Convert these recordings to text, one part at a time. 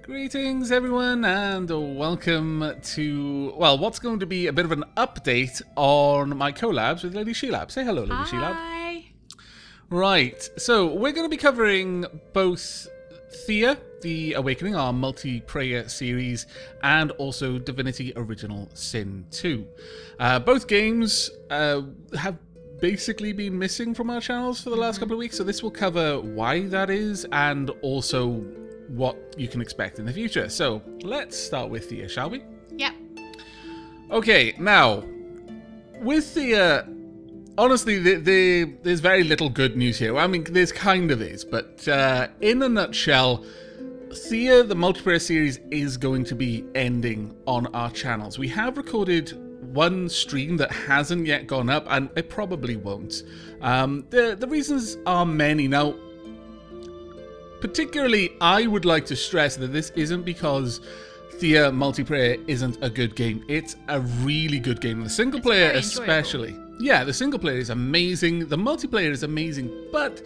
Greetings everyone and welcome to, well, what's going to be a bit of an update on my collabs with Lady Shelab. Say hello, Lady Shelab. Hi. Right, so we're going to be covering both Thea, the Awakening, our Multiprayer series, and also Divinity Original Sin 2. Both games have basically been missing from our channels for the last couple of weeks, so this will cover why that is and also what you can expect in the future. So let's start with Thea, shall we? Yep. Okay, now with Thea, honestly, there's very little good news here. I mean, there's kind of is, but in a nutshell, Thea, the multiplayer series, is going to be ending on our channels. We have recorded one stream that hasn't yet gone up, and it probably won't. The reasons are many. Now, particularly, I would like to stress that this isn't because Thea Multiprayer isn't a good game. It's a really good game. The single player especially. Yeah, the single player is amazing. The multiplayer is amazing, but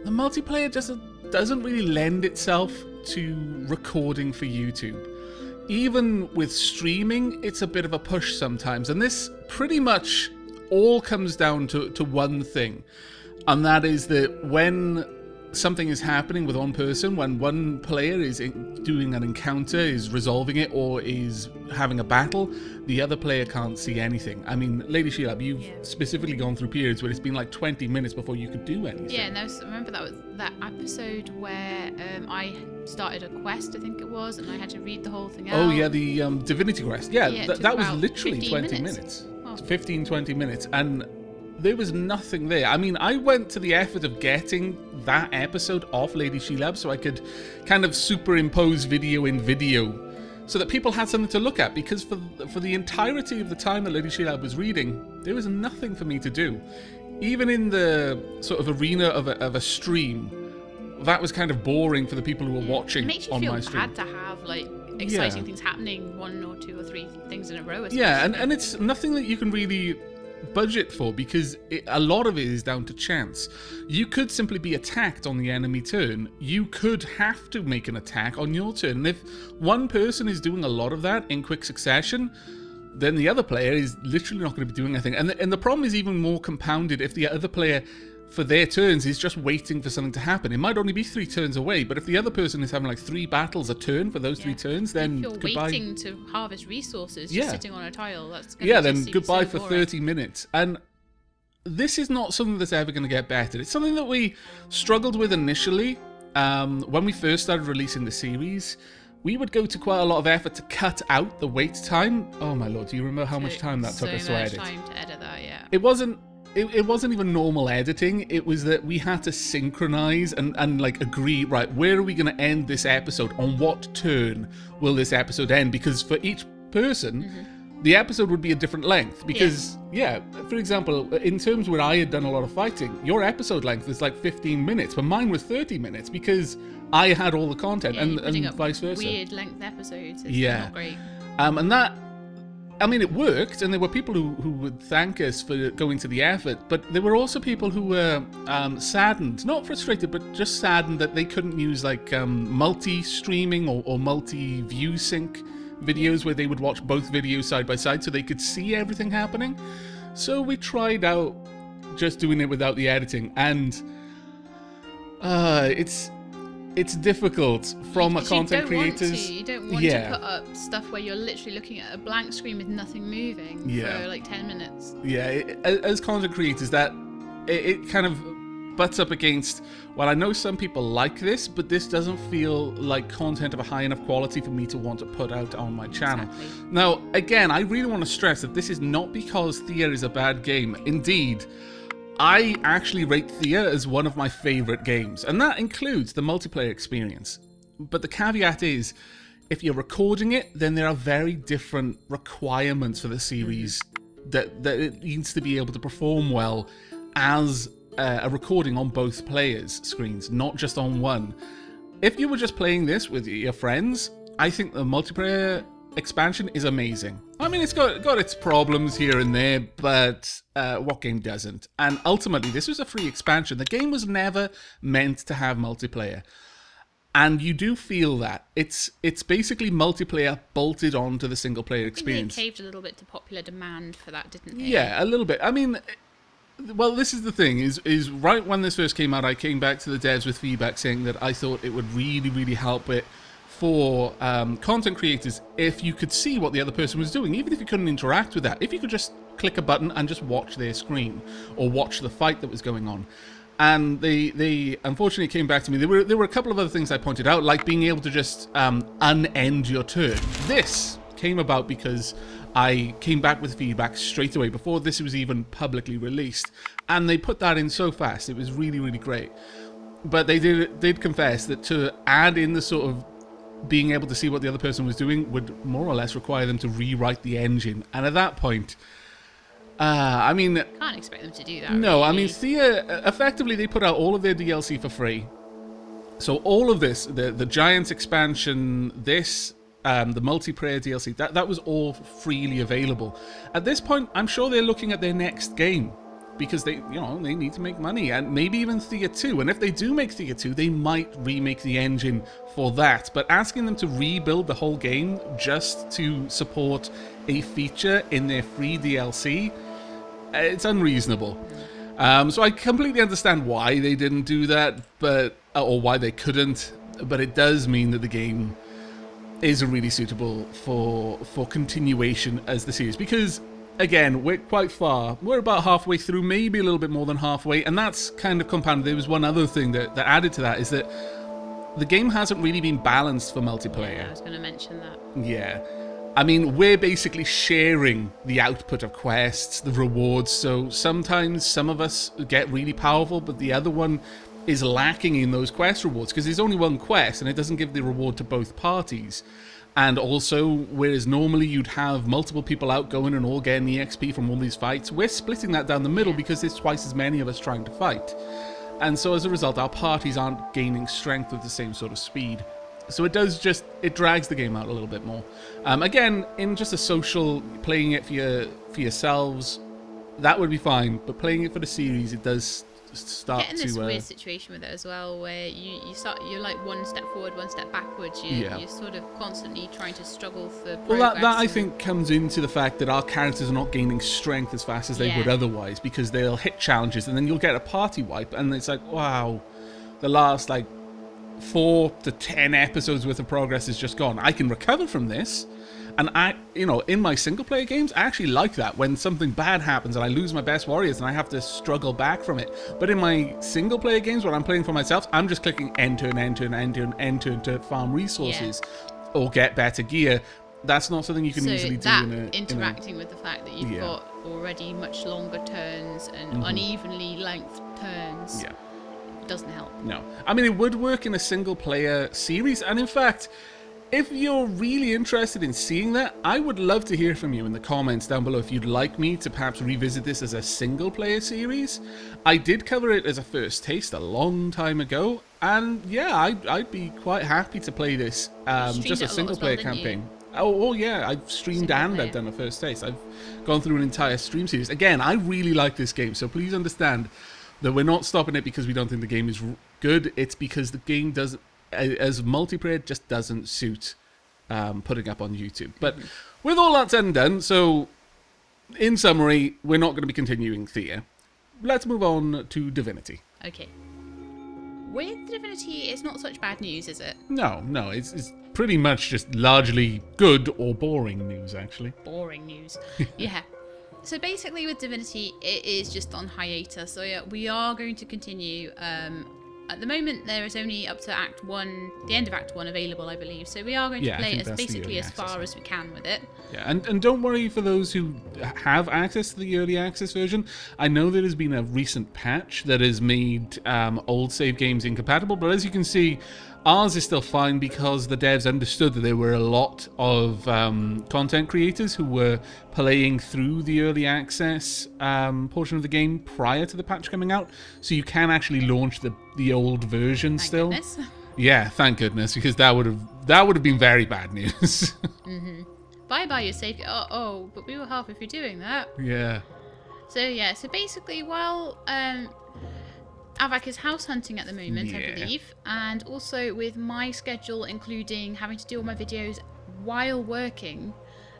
the multiplayer just doesn't really lend itself to recording for YouTube. Even with streaming, it's a bit of a push sometimes. And this pretty much all comes down to one thing. And that is that when something is happening with one person, when one player is doing an encounter, is resolving it, or is having a battle, the other player can't see anything. I mean, Lady Shelab, you've specifically gone through periods where it's been like 20 minutes before you could do anything. Yeah, no, so remember that was that episode where I started a quest, I think it was, and I had to read the whole thing out. Oh yeah, the Divinity quest. Yeah, that was literally 15 20 minutes. Oh. 15, 20 minutes. And there was nothing there. I mean, I went to the effort of getting that episode off Lady Shelab so I could kind of superimpose video in video so that people had something to look at, because for the entirety of the time that Lady Shelab was reading, there was nothing for me to do. Even in the sort of arena of a stream, that was kind of boring for the people who were watching on my stream. It makes you feel bad to have like exciting things happening, one or two or three things in a row. Yeah, and it's nothing that you can really budget for, because a lot of it is down to chance. You could simply be attacked on the enemy turn. You could have to make an attack on your turn. And if one person is doing a lot of that in quick succession, then the other player is literally not going to be doing anything. And the problem is even more compounded if the other player, for their turns, is just waiting for something to happen. It might only be 3 turns away, but if the other person is having like 3 battles a turn for those 3 turns, then if you're goodbye. waiting to harvest resources, just sitting on a tile, that's going to then goodbye for 30 minutes. And this is not something that's ever going to get better. It's something that we struggled with initially when we first started releasing the series. We would go to quite a lot of effort to cut out the wait time. Oh my lord, do you remember how much time that took us to edit? So much time to edit that, yeah. It wasn't even normal editing. It was that we had to synchronize and like agree, right, where are we going to end this episode? On what turn will this episode end? Because for each person, the episode would be a different length. Because, for example, in terms where I had done a lot of fighting, your episode length was like 15 minutes, but mine was 30 minutes because I had all the content, and vice versa. Weird length episodes. It's not great. And that, I mean, it worked, and there were people who would thank us for going to the effort, but there were also people who were saddened, not frustrated, but just saddened that they couldn't use like multi-streaming or multi-view sync videos where they would watch both videos side by side so they could see everything happening. So we tried out just doing it without the editing, and it's difficult from a content creator's. You don't want to put up stuff where you're literally looking at a blank screen with nothing moving for like 10 minutes. Yeah, as content creators, that it kind of butts up against, well, I know some people like this, but this doesn't feel like content of a high enough quality for me to want to put out on my channel. Exactly. Now, again, I really want to stress that this is not because Thea is a bad game. Indeed, I actually rate Thea as one of my favorite games, and that includes the multiplayer experience. But the caveat is, if you're recording it, then there are very different requirements for the series that it needs to be able to perform well as a recording on both players' screens, not just on one. If you were just playing this with your friends, I think the multiplayer expansion is amazing. I mean, it's got its problems here and there, but what game doesn't? And ultimately, this was a free expansion. The game was never meant to have multiplayer. And you do feel that. It's basically multiplayer bolted onto the single player They experience. caved a little bit to popular demand for that, didn't they? Yeah, a little bit. I mean, well, this is the thing, is right when this first came out, I came back to the devs with feedback saying that I thought it would really, really help it for content creators if you could see what the other person was doing, even if you couldn't interact with that. If you could just click a button and just watch their screen or watch the fight that was going on. And they unfortunately came back to me. There were a couple of other things I pointed out, like being able to just unend your turn. This came about because I came back with feedback straight away before this was even publicly released, and they put that in so fast. It was really, really great. But they did confess that to add in the sort of being able to see what the other person was doing would more or less require them to rewrite the engine. And at that point, I mean, Can't expect them to do that. no, really. I mean, Thea, effectively, they put out all of their DLC for free. So all of this, the Giants expansion, this, the Multiprayer DLC, that was all freely available. At this point, I'm sure they're looking at their next game because they need to make money, and maybe even Thea 2. And if they do make Thea 2, they might remake the engine for that. But asking them to rebuild the whole game just to support a feature in their free DLC, it's unreasonable. So I completely understand why they didn't do that, or why they couldn't. But it does mean that the game isn't really suitable for continuation as the series, because again, we're quite far. We're about halfway through, maybe a little bit more than halfway, and that's kind of compounded. There was one other thing that added to that, is that the game hasn't really been balanced for multiplayer. Yeah, I was going to mention that. Yeah. I mean, we're basically sharing the output of quests, the rewards, so sometimes some of us get really powerful, but the other one is lacking in those quest rewards, because there's only one quest, and it doesn't give the reward to both parties. And also, whereas normally you'd have multiple people out going and all getting EXP from all these fights, we're splitting that down the middle because there's twice as many of us trying to fight. And so as a result, our parties aren't gaining strength with the same sort of speed. So it drags the game out a little bit more. Again, in just a social, playing it for yourselves, that would be fine. But playing it for the series, it does start Getting this weird situation with it as well, where you're like one step forward, one step backwards. You're sort of constantly trying to struggle for progress. Well, that I think comes into the fact that our characters are not gaining strength as fast as they would otherwise, because they'll hit challenges and then you'll get a party wipe, and it's like, wow, the last 4 to 10 episodes worth of progress is just gone. I can recover from this. And in my single player games, I actually like that when something bad happens and I lose my best warriors and I have to struggle back from it. But in my single player games, when I'm playing for myself, I'm just clicking enter to farm resources or get better gear. That's not something you can easily do interacting with the fact that you've got already much longer turns and unevenly length turns. Yeah. Doesn't help. No. I mean, it would work in a single player series, and in fact, if you're really interested in seeing that, I would love to hear from you in the comments down below if you'd like me to perhaps revisit this as a single player series. I did cover it as a first taste a long time ago, and yeah, I'd be quite happy to play this just a single player campaign. Oh yeah, I've streamed and I've done a first taste. I've gone through an entire stream series. Again, I really like this game, so please understand that we're not stopping it because we don't think the game is good. It's because the game doesn't, as multiplayer, just doesn't suit putting up on YouTube. But with all that said and done, so in summary, we're not going to be continuing Thea. Let's move on to Divinity. Okay. With Divinity, it's not such bad news, is it? No, it's pretty much just largely good or boring news, actually. Boring news. Yeah. So basically with Divinity, it is just on hiatus. So yeah, we are going to continue. At the moment, there is only up to Act 1, the end of Act 1 available, I believe. So we are going to play it as basically as far as we can with it. Yeah, and don't worry for those who have access to the early access version. I know there has been a recent patch that has made old save games incompatible, but as you can see, ours is still fine because the devs understood that there were a lot of content creators who were playing through the early access portion of the game prior to the patch coming out. So you can actually launch the old version still. Goodness. Yeah, thank goodness, because that would have been very bad news. Bye your save. Oh, but we were halfway through doing that. Yeah. So yeah, so basically, while Aavak is house hunting at the moment, Yeah. I believe, and also with my schedule including having to do all my videos while working,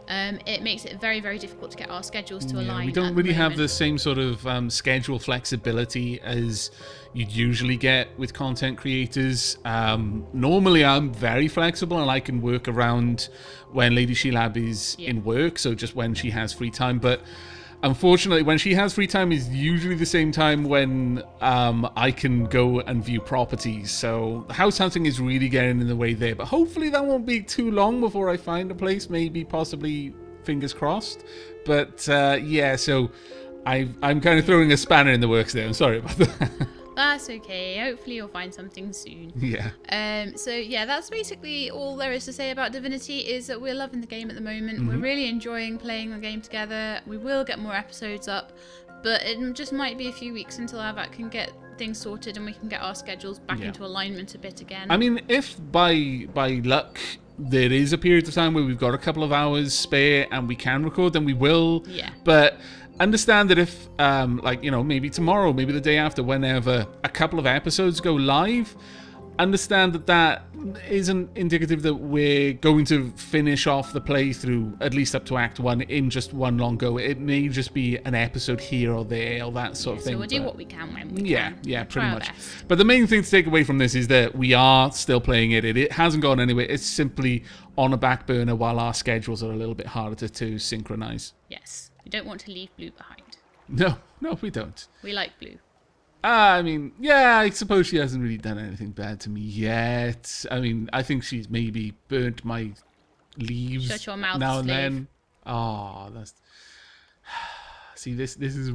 it makes it very, very difficult to get our schedules to align. We don't really have the same sort of schedule flexibility as you'd usually get with content creators. Normally, I'm very flexible and I can work around when Lady Shelab is in work, so just when she has free time. But unfortunately, when she has free time is usually the same time when I can go and view properties. So house hunting is really getting in the way there. But hopefully that won't be too long before I find a place, maybe, possibly, fingers crossed. But yeah, so I'm kind of throwing a spanner in the works there. I'm sorry about that. That's okay. Hopefully you'll find something soon. Yeah. So yeah, that's basically all there is to say about Divinity, is that we're loving the game at the moment. We're really enjoying playing the game together. We will get more episodes up, but it just might be a few weeks until Aavak can get things sorted and we can get our schedules back into alignment a bit again. I mean, if by luck there is a period of time where we've got a couple of hours spare and we can record, then we will. Yeah. But understand that if, like, you know, maybe tomorrow, maybe the day after, whenever a couple of episodes go live, understand that that isn't indicative that we're going to finish off the playthrough, at least up to Act 1, in just one long go. It may just be an episode here or there or that sort of thing. So we'll do what we can when we can. Yeah, pretty Try our much. best. But the main thing to take away from this is that we are still playing it. It hasn't gone anywhere. It's simply on a back burner while our schedules are a little bit harder to synchronize. Yes. We don't want to leave Blue behind. No, we don't. We like Blue. I mean, yeah, I suppose she hasn't really done anything bad to me yet. I mean, I think she's maybe burnt my leaves Shut your mouth, now and slave. then. Oh, that's... See, this is... See,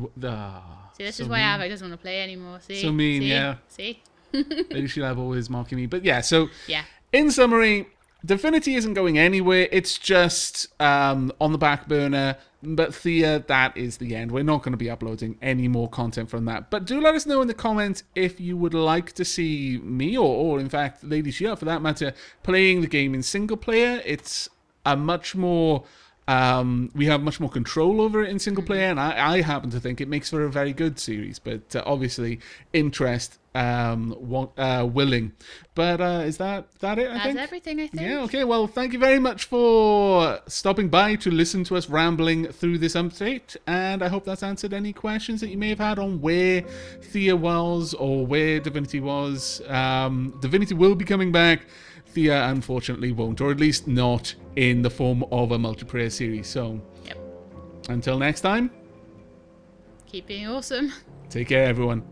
this is why Aavak doesn't want to play anymore. See? So mean, See? yeah. See? Maybe she'll have always mocking me. But yeah, so... Yeah. In summary, Divinity isn't going anywhere. It's just on the back burner. But Thea, that is the end. We're not going to be uploading any more content from that. But do let us know in the comments if you would like to see me, or in fact, Lady Shelab for that matter, playing the game in single player. It's a much more... we have much more control over it in single player, and I happen to think it makes for a very good series. But obviously, interest, willing. But is that it, I think? That's everything, I think. Yeah, okay. Well, thank you very much for stopping by to listen to us rambling through this update. And I hope that's answered any questions that you may have had on where Thea was or where Divinity was. Divinity will be coming back. Thea, unfortunately, won't, or at least not in the form of a multiplayer series. So, Yep. until next time, Keep being awesome. take care, everyone.